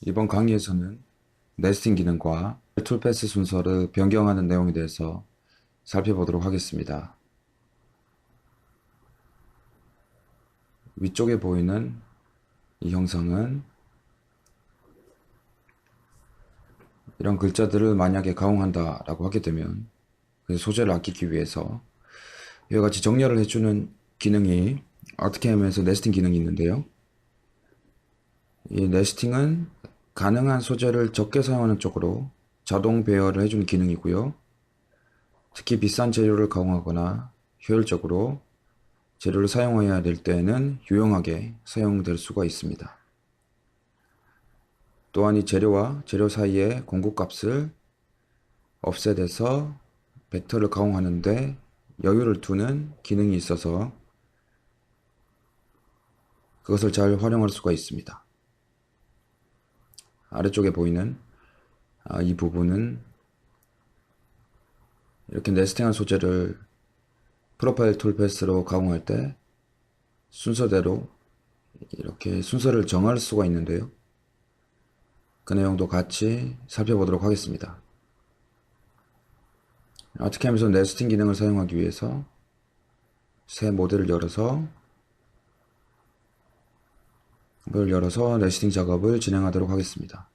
이번 강의에서는 네스팅 기능과 툴패스 순서를 변경하는 내용에 대해서 살펴보도록 하겠습니다. 위쪽에 보이는 이 형상은 이런 글자들을 만약에 가공한다 라고 하게 되면 그 소재를 아끼기 위해서 이와 같이 정렬을 해주는 기능이 아트캠에서 네스팅 기능이 있는데요. 이 네스팅은 가능한 소재를 적게 사용하는 쪽으로 자동 배열을 해주는 기능이고요. 특히 비싼 재료를 가공하거나 효율적으로 재료를 사용해야 될 때에는 유용하게 사용될 수가 있습니다. 또한 이 재료와 재료 사이의 공급값을 offset해서 벡터를 가공하는데 여유를 두는 기능이 있어서 그것을 잘 활용할 수가 있습니다. 아래쪽에 보이는 이 부분은 이렇게 네스팅한 소재를 프로파일 툴 패스로 가공할 때 순서대로 이렇게 순서를 정할 수가 있는데요. 그 내용도 같이 살펴보도록 하겠습니다. 아트캠에서 네스팅 기능을 사용하기 위해서 새 모델을 열어서 네스팅 작업을 진행하도록 하겠습니다.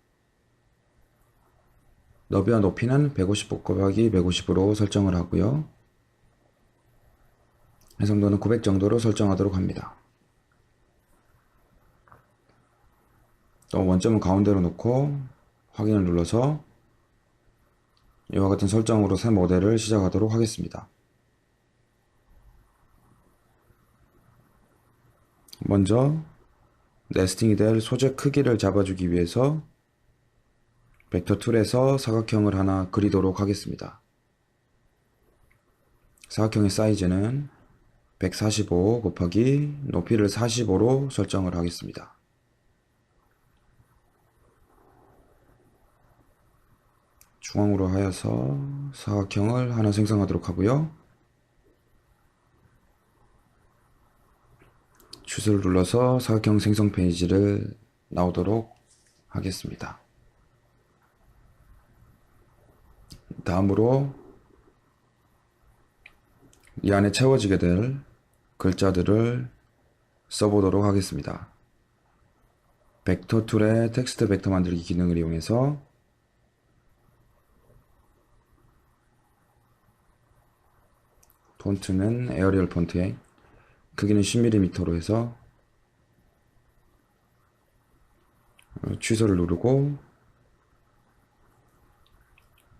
너비와 높이는 150 곱하기 150으로 설정을 하고요. 해상도는 900 정도로 설정하도록 합니다. 또 원점은 가운데로 놓고 확인을 눌러서 이와 같은 설정으로 새 모델을 시작하도록 하겠습니다. 먼저 네스팅이 될 소재 크기를 잡아주기 위해서 벡터 툴에서 사각형을 하나 그리도록 하겠습니다. 사각형의 사이즈는 145 곱하기 높이를 45로 설정을 하겠습니다. 중앙으로 하여서 사각형을 하나 생성하도록 하고요. 추스를 눌러서 사각형 생성 페이지를 나오도록 하겠습니다. 다음으로 이 안에 채워지게 될 글자들을 써보도록 하겠습니다. 벡터 툴의 텍스트 벡터 만들기 기능을 이용해서 폰트는 에어리얼 폰트에 크기는 10mm로 해서 취소를 누르고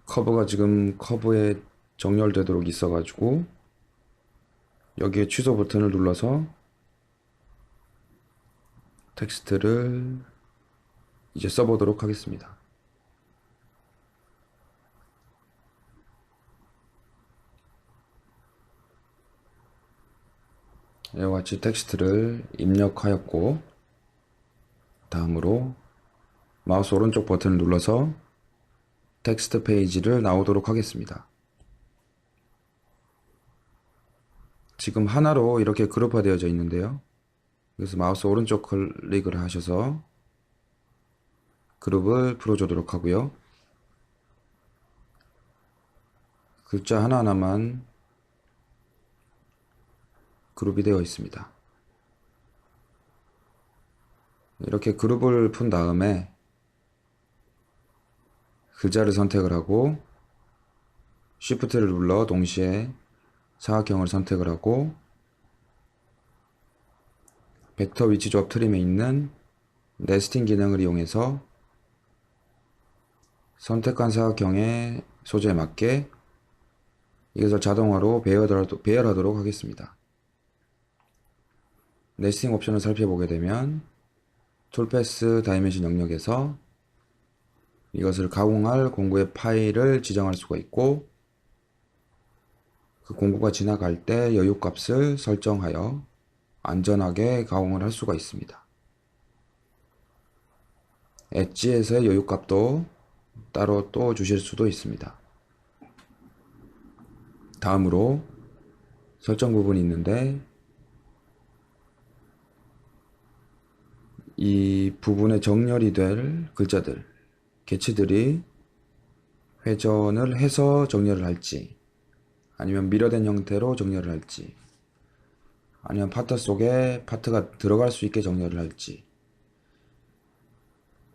커브가 지금 커브에 정렬되도록 있어가지고 여기에 취소 버튼을 눌러서 텍스트를 이제 써보도록 하겠습니다. 이와 같이 텍스트를 입력하였고 다음으로 마우스 오른쪽 버튼을 눌러서 텍스트 페이지를 나오도록 하겠습니다. 지금 하나로 이렇게 그룹화 되어져 있는데요. 그래서 마우스 오른쪽 클릭을 하셔서 그룹을 풀어주도록 하고요. 글자 하나하나만 그룹이 되어 있습니다. 이렇게 그룹을 푼 다음에 글자를 선택을 하고 Shift를 눌러 동시에 사각형을 선택을 하고 벡터 위치 조합 트림에 있는 네스팅 기능을 이용해서 선택한 사각형의 소재에 맞게 이것을 자동화로 배열하도록 하겠습니다. 네스팅 옵션을 살펴보게 되면 툴패스 다이멘션 영역에서 이것을 가공할 공구의 파일을 지정할 수가 있고 그 공구가 지나갈 때 여유값을 설정하여 안전하게 가공을 할 수가 있습니다. 엣지에서의 여유값도 따로 또 주실 수도 있습니다. 다음으로 설정 부분이 있는데 이 부분에 정렬이 될 글자들, 개체들이 회전을 해서 정렬을 할지, 아니면 밀어된 형태로 정렬을 할지, 아니면 파트 속에 파트가 들어갈 수 있게 정렬을 할지,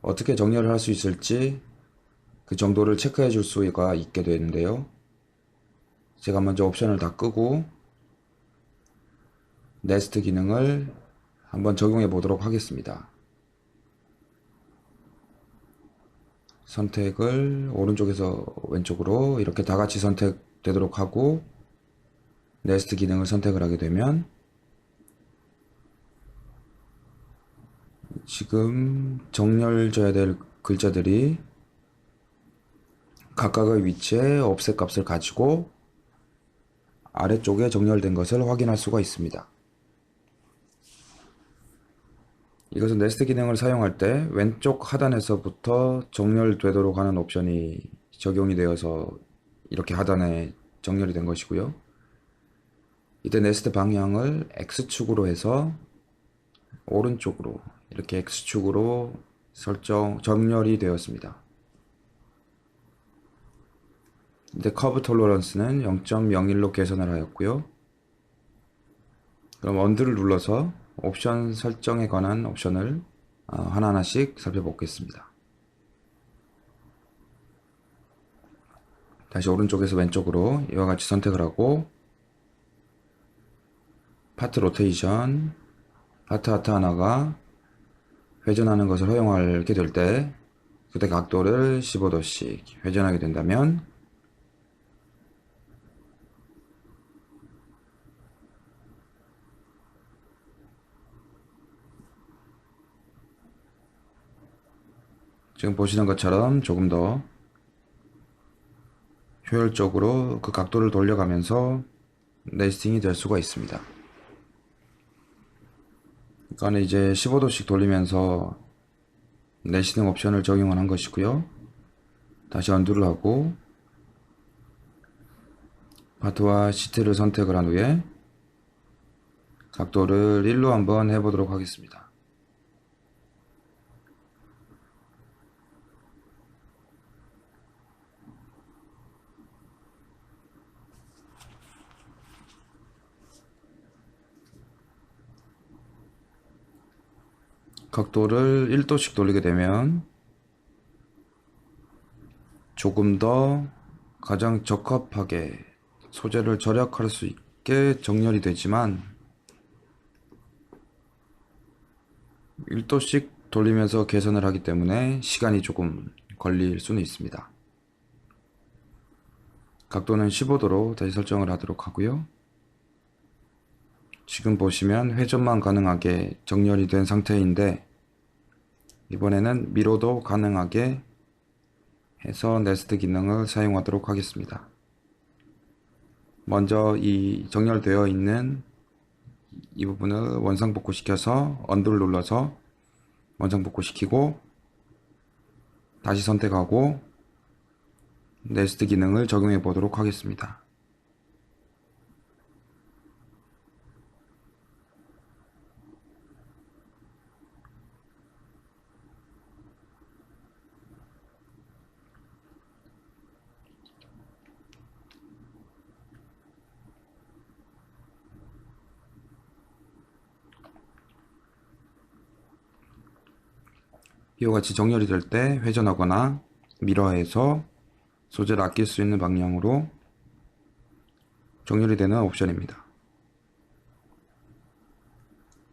어떻게 정렬을 할 수 있을지 그 정도를 체크해 줄 수가 있게 되는데요. 제가 먼저 옵션을 다 끄고 네스트 기능을 한번 적용해 보도록 하겠습니다. 선택을 오른쪽에서 왼쪽으로 이렇게 다 같이 선택되도록 하고 네스트 기능을 선택을 하게 되면 지금 정렬져야 될 글자들이 각각의 위치에 offset 값을 가지고 아래쪽에 정렬된 것을 확인할 수가 있습니다. 이것은 네스트 기능을 사용할 때 왼쪽 하단에서부터 정렬되도록 하는 옵션이 적용이 되어서 이렇게 하단에 정렬이 된 것이고요. 이때 네스트 방향을 X축으로 해서 오른쪽으로 이렇게 X축으로 정렬이 되었습니다. 이때 커브 톨러런스는 0.01로 개선을 하였고요. 그럼 언두를 눌러서 옵션 설정에 관한 옵션을 하나하나씩 살펴보겠습니다. 다시 오른쪽에서 왼쪽으로 이와 같이 선택을 하고 파트 로테이션, 파트 하트 하나가 회전하는 것을 허용하게 될 때 그때 각도를 15도씩 회전하게 된다면 지금 보시는 것처럼 조금 더 효율적으로 그 각도를 돌려가면서 네스팅이 될 수가 있습니다. 이거는 이제 15도씩 돌리면서 네스팅 옵션을 적용을 한 것이고요. 다시 언두를 하고 파트와 시트를 선택을 한 후에 각도를 1로 한번 해보도록 하겠습니다. 각도를 1도씩 돌리게 되면 조금 더 가장 적합하게 소재를 절약할 수 있게 정렬이 되지만 1도씩 돌리면서 개선을 하기 때문에 시간이 조금 걸릴 수는 있습니다. 각도는 15도로 다시 설정을 하도록 하고요. 지금 보시면 회전만 가능하게 정렬이 된 상태인데 이번에는 미로도 가능하게 해서 네스트 기능을 사용하도록 하겠습니다. 먼저 이 정렬되어 있는 이 부분을 원상복구 시켜서 언두를 눌러서 원상복구 시키고 다시 선택하고 네스트 기능을 적용해 보도록 하겠습니다. 이와 같이 정렬이 될 때 회전하거나 미러해서 소재를 아낄 수 있는 방향으로 정렬이 되는 옵션입니다.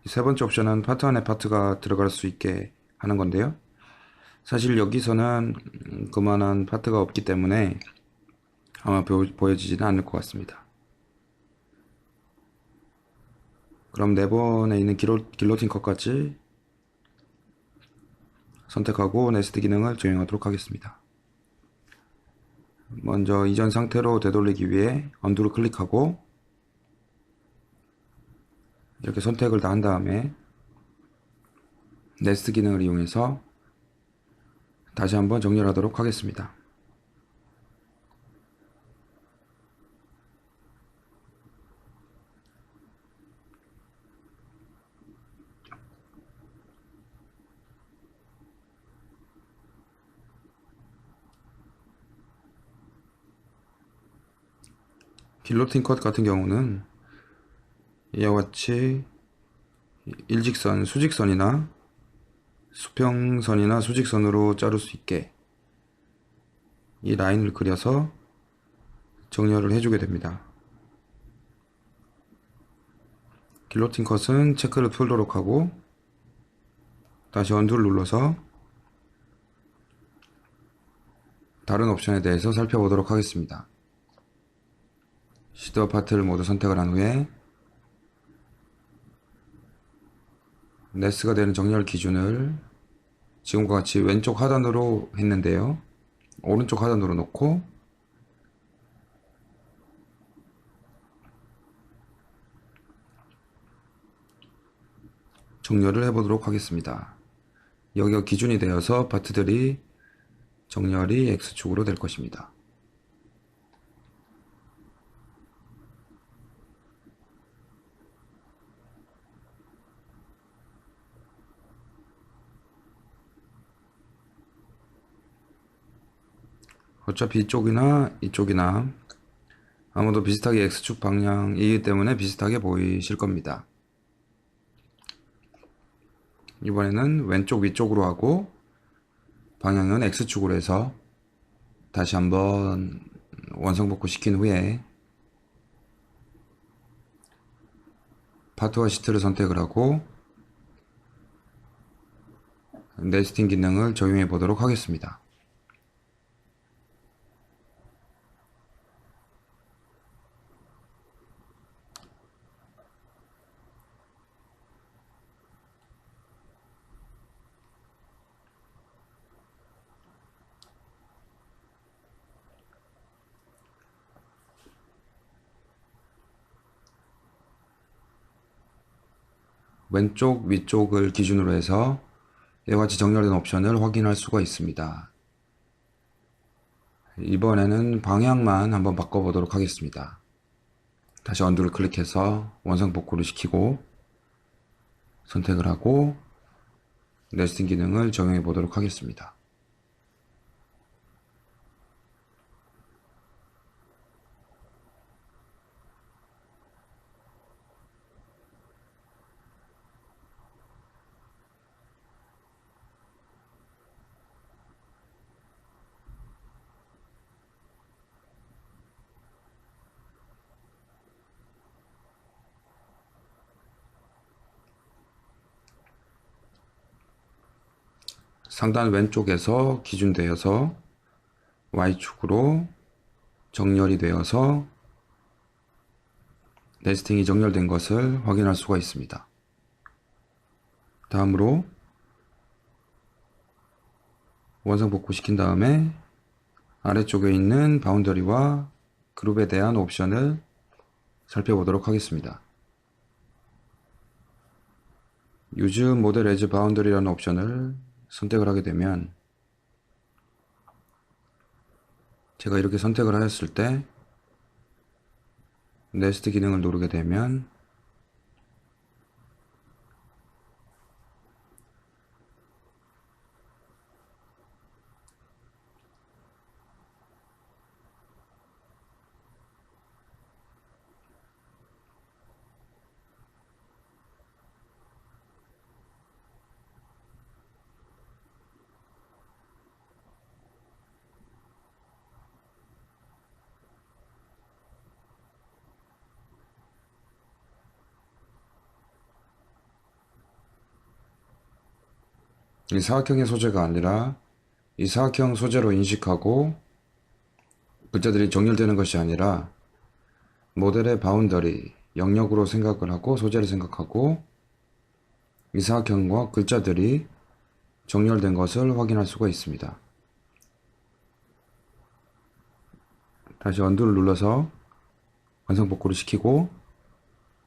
세 번째 옵션은 파트 안에 파트가 들어갈 수 있게 하는 건데요. 사실 여기서는 그만한 파트가 없기 때문에 아마 보여지지는 않을 것 같습니다. 그럼 네 번에 있는 길로틴 컷까지 선택하고 네스트 기능을 적용하도록 하겠습니다. 먼저 이전 상태로 되돌리기 위해 언두를 클릭하고 이렇게 선택을 다 한 다음에 네스트 기능을 이용해서 다시 한번 정렬하도록 하겠습니다. 길로틴 컷 같은 경우는 이와 같이 일직선, 수직선이나 수평선이나 수직선으로 자를 수 있게 이 라인을 그려서 정렬을 해주게 됩니다. 길로틴 컷은 체크를 풀도록 하고 다시 언두를 눌러서 다른 옵션에 대해서 살펴보도록 하겠습니다. 시드 파트를 모두 선택을 한 후에 네스가 되는 정렬 기준을 지금과 같이 왼쪽 하단으로 했는데요. 오른쪽 하단으로 놓고 정렬을 해보도록 하겠습니다. 여기가 기준이 되어서 파트들이 정렬이 X축으로 될 것입니다. 어차피 이쪽이나 이쪽이나 아무도 비슷하게 X축 방향이기 때문에 비슷하게 보이실 겁니다. 이번에는 왼쪽 위쪽으로 하고 방향은 X축으로 해서 다시 한번 원성복구 시킨 후에 파트와 시트를 선택을 하고 네스팅 기능을 적용해 보도록 하겠습니다. 왼쪽 위쪽을 기준으로 해서 이와 같이 정렬된 옵션을 확인할 수가 있습니다. 이번에는 방향만 한번 바꿔보도록 하겠습니다. 다시 언두를 클릭해서 원상 복구를 시키고 선택을 하고 네스팅 기능을 적용해 보도록 하겠습니다. 상단 왼쪽에서 기준되어서 Y축으로 정렬이 되어서 네스팅이 정렬된 것을 확인할 수가 있습니다. 다음으로 원상 복구시킨 다음에 아래쪽에 있는 바운더리와 그룹에 대한 옵션을 살펴보도록 하겠습니다. Use Model as Boundary라는 옵션을 선택을 하게 되면 제가 이렇게 선택을 하였을 때 네스트 기능을 누르게 되면 이 사각형의 소재가 아니라 이 사각형 소재로 인식하고 글자들이 정렬되는 것이 아니라 모델의 바운더리, 영역으로 생각을 하고 소재를 생각하고 이 사각형과 글자들이 정렬된 것을 확인할 수가 있습니다. 다시 언두를 눌러서 완성 복구를 시키고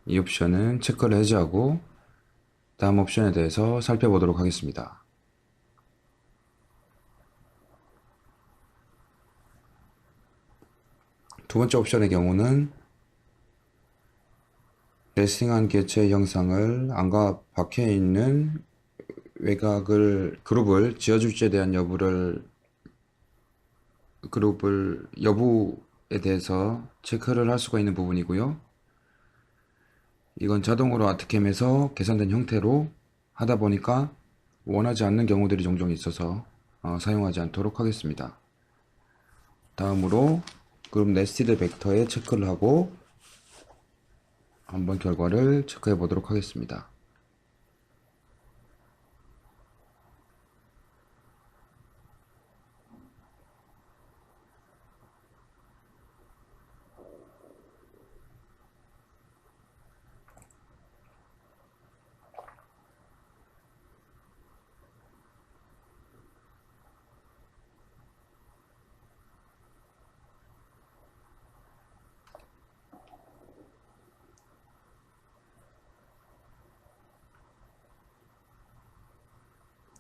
이 옵션은 체크를 해제하고 다음 옵션에 대해서 살펴보도록 하겠습니다. 두 번째 옵션의 경우는 레스팅한 개체의 형상을 안과 밖에 있는 외곽을 그룹을 지어줄지에 대한 여부에 대해서 체크를 할 수가 있는 부분이고요. 이건 자동으로 아트캠에서 계산된 형태로 하다 보니까 원하지 않는 경우들이 종종 있어서 사용하지 않도록 하겠습니다. 다음으로 그룹 네스티드 벡터에 체크를 하고 한번 결과를 체크해 보도록 하겠습니다.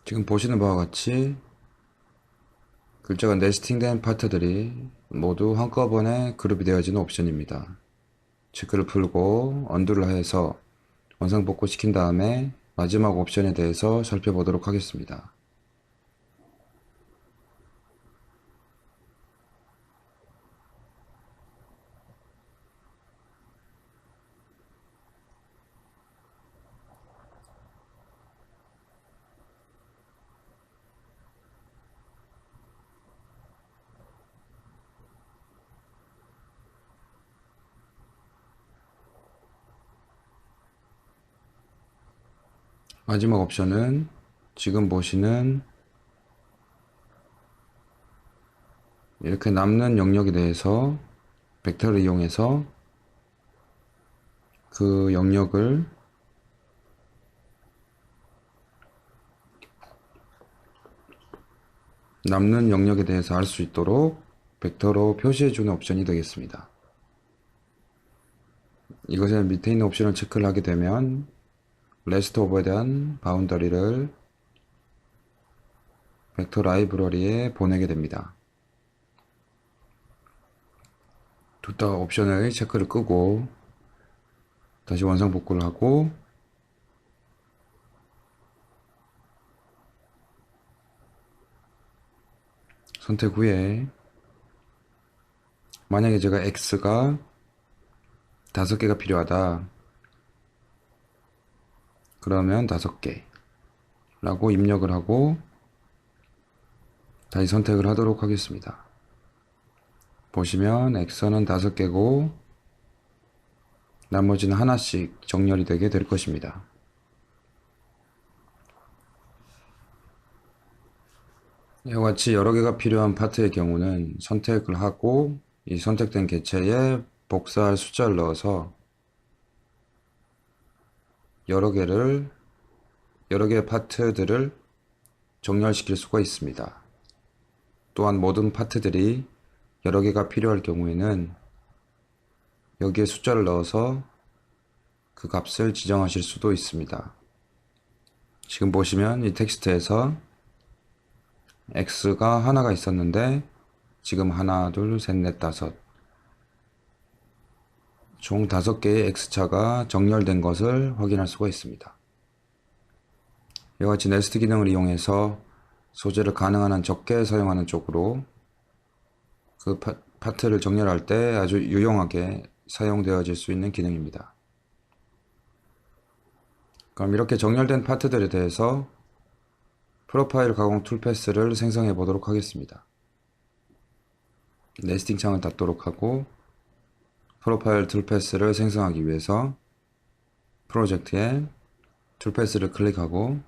지금 보시는 바와 같이 글자가 네스팅된 파트들이 모두 한꺼번에 그룹이 되어지는 옵션입니다. 체크를 풀고 언두를 해서 원상복구 시킨 다음에 마지막 옵션에 대해서 살펴보도록 하겠습니다. 마지막 옵션은 지금 보시는 이렇게 남는 영역에 대해서 벡터를 이용해서 그 영역을 남는 영역에 대해서 알 수 있도록 벡터로 표시해주는 옵션이 되겠습니다. 이것의 밑에 있는 옵션을 체크를 하게 되면 레스트 오버에 대한 바운더리를 벡터 라이브러리에 보내게 됩니다. 두 옵션의 체크를 끄고 다시 원상 복구를 하고 선택 후에 만약에 제가 X가 5개가 필요하다 그러면 5개 라고 입력을 하고 다시 선택을 하도록 하겠습니다. 보시면 X는 5개고 나머지는 하나씩 정렬이 되게 될 것입니다. 이와 같이 여러 개가 필요한 파트의 경우는 선택을 하고 이 선택된 객체에 복사할 숫자를 넣어서 여러 개의 파트들을 정렬시킬 수가 있습니다. 또한 모든 파트들이 여러 개가 필요할 경우에는 여기에 숫자를 넣어서 그 값을 지정하실 수도 있습니다. 지금 보시면 이 텍스트에서 X가 하나가 있었는데 지금 하나, 둘, 셋, 넷, 다섯 총 5개의 X차가 정렬된 것을 확인할 수가 있습니다. 이와 같이 네스트 기능을 이용해서 소재를 가능한 한 적게 사용하는 쪽으로 그 파트를 정렬할 때 아주 유용하게 사용되어질 수 있는 기능입니다. 그럼 이렇게 정렬된 파트들에 대해서 프로파일 가공 툴 패스를 생성해 보도록 하겠습니다. 네스팅 창을 닫도록 하고 프로파일 툴 패스를 생성하기 위해서 프로젝트에 툴 패스를 클릭하고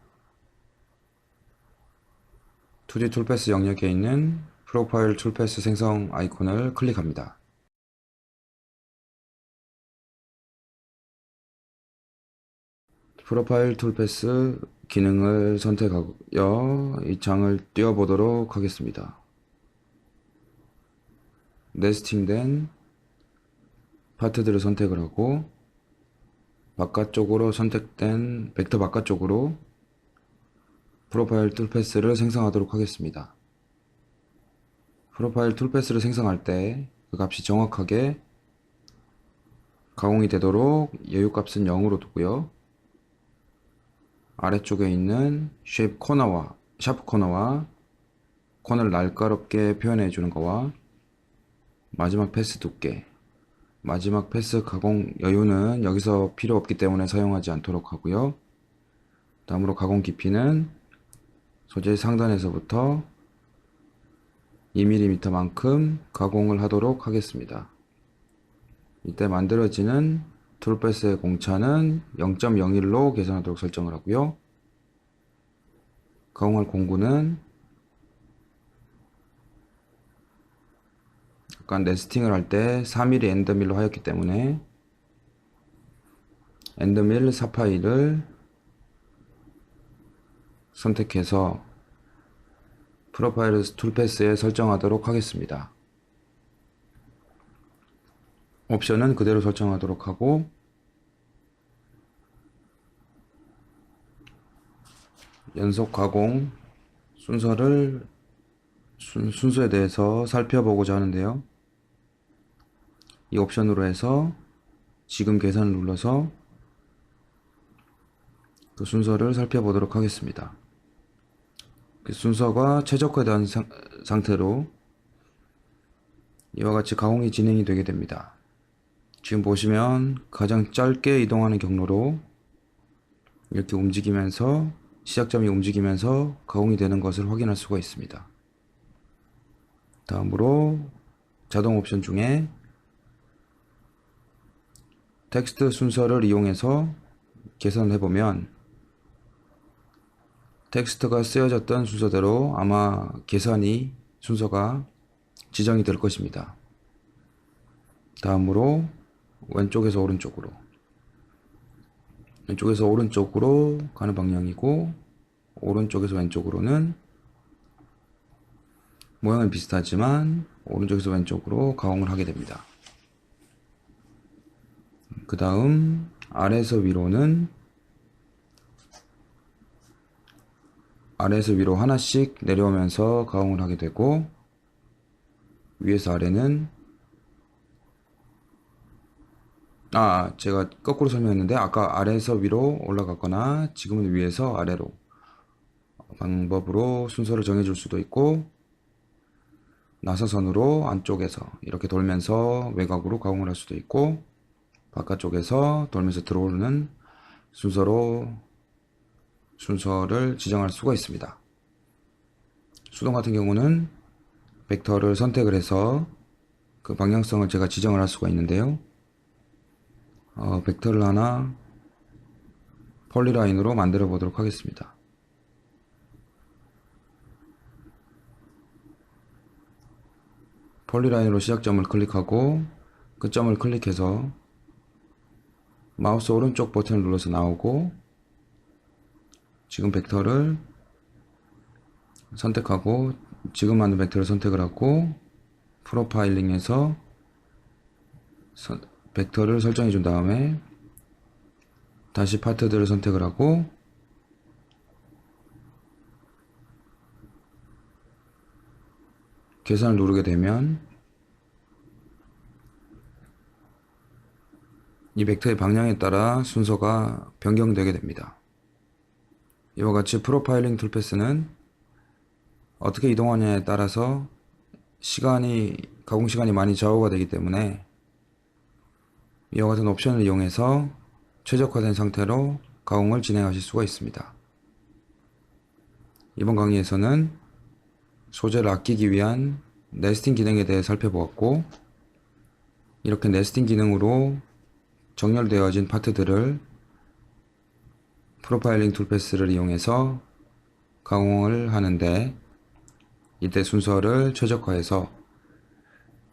2D 툴 패스 영역에 있는 프로파일 툴 패스 생성 아이콘을 클릭합니다. 프로파일 툴 패스 기능을 선택하여 이 창을 띄워보도록 하겠습니다. 네스팅된 파트들을 선택을 하고 바깥쪽으로 선택된 벡터 바깥쪽으로 프로파일 툴 패스를 생성하도록 하겠습니다. 프로파일 툴 패스를 생성할 때 그 값이 정확하게 가공이 되도록 여유값은 0으로 두고요. 아래쪽에 있는 쉐입 코너와 샤프 코너와 코너를 날카롭게 표현해 주는 거와 마지막 패스 두께, 마지막 패스 가공 여유는 여기서 필요 없기 때문에 사용하지 않도록 하고요. 다음으로 가공 깊이는 소재 상단에서부터 2mm만큼 가공을 하도록 하겠습니다. 이때 만들어지는 툴패스의 공차는 0.01로 계산하도록 설정을 하고요. 가공할 공구는 아까 네스팅을 할 때 4mm 엔더밀로 하였기 때문에 엔더밀 4파일을 선택해서 프로파일 툴패스에 설정하도록 하겠습니다. 옵션은 그대로 설정하도록 하고 연속 가공 순서에 대해서 살펴보고자 하는데요. 이 옵션으로 해서 지금 계산을 눌러서 그 순서를 살펴보도록 하겠습니다. 그 순서가 최적화된 상태로 이와 같이 가공이 진행이 되게 됩니다. 지금 보시면 가장 짧게 이동하는 경로로 이렇게 움직이면서 시작점이 움직이면서 가공이 되는 것을 확인할 수가 있습니다. 다음으로 자동 옵션 중에 텍스트 순서를 이용해서 계산을 해보면 텍스트가 쓰여졌던 순서대로 아마 순서가 지정이 될 것입니다. 다음으로 왼쪽에서 오른쪽으로 가는 방향이고 오른쪽에서 왼쪽으로는 모양은 비슷하지만 오른쪽에서 왼쪽으로 가공을 하게 됩니다. 그 다음 아래에서 위로 하나씩 내려오면서 가공을 하게 되고 위에서 아래는 제가 거꾸로 설명했는데 아까 아래에서 위로 올라갔거나 지금은 위에서 아래로 방법으로 순서를 정해줄 수도 있고 나사선으로 안쪽에서 이렇게 돌면서 외곽으로 가공을 할 수도 있고 바깥쪽에서 돌면서 들어오는 순서를 지정할 수가 있습니다. 수동 같은 경우는 벡터를 선택을 해서 그 방향성을 제가 지정을 할 수가 있는데요. 벡터를 하나 폴리라인으로 만들어 보도록 하겠습니다. 폴리라인으로 시작점을 클릭하고 끝점을 클릭해서 마우스 오른쪽 버튼을 눌러서 나오고 지금 벡터를 선택하고 지금 만든 벡터를 선택을 하고 프로파일링에서 벡터를 설정해 준 다음에 다시 파트들을 선택을 하고 계산을 누르게 되면 이 벡터의 방향에 따라 순서가 변경되게 됩니다. 이와 같이 프로파일링 툴패스는 어떻게 이동하냐에 따라서 가공 시간이 많이 좌우가 되기 때문에 이와 같은 옵션을 이용해서 최적화된 상태로 가공을 진행하실 수가 있습니다. 이번 강의에서는 소재를 아끼기 위한 네스팅 기능에 대해 살펴보았고 이렇게 네스팅 기능으로 정렬되어진 파트들을 프로파일링 툴패스를 이용해서 가공을 하는데 이때 순서를 최적화해서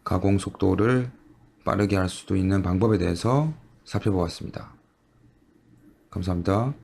가공 속도를 빠르게 할 수도 있는 방법에 대해서 살펴보았습니다. 감사합니다.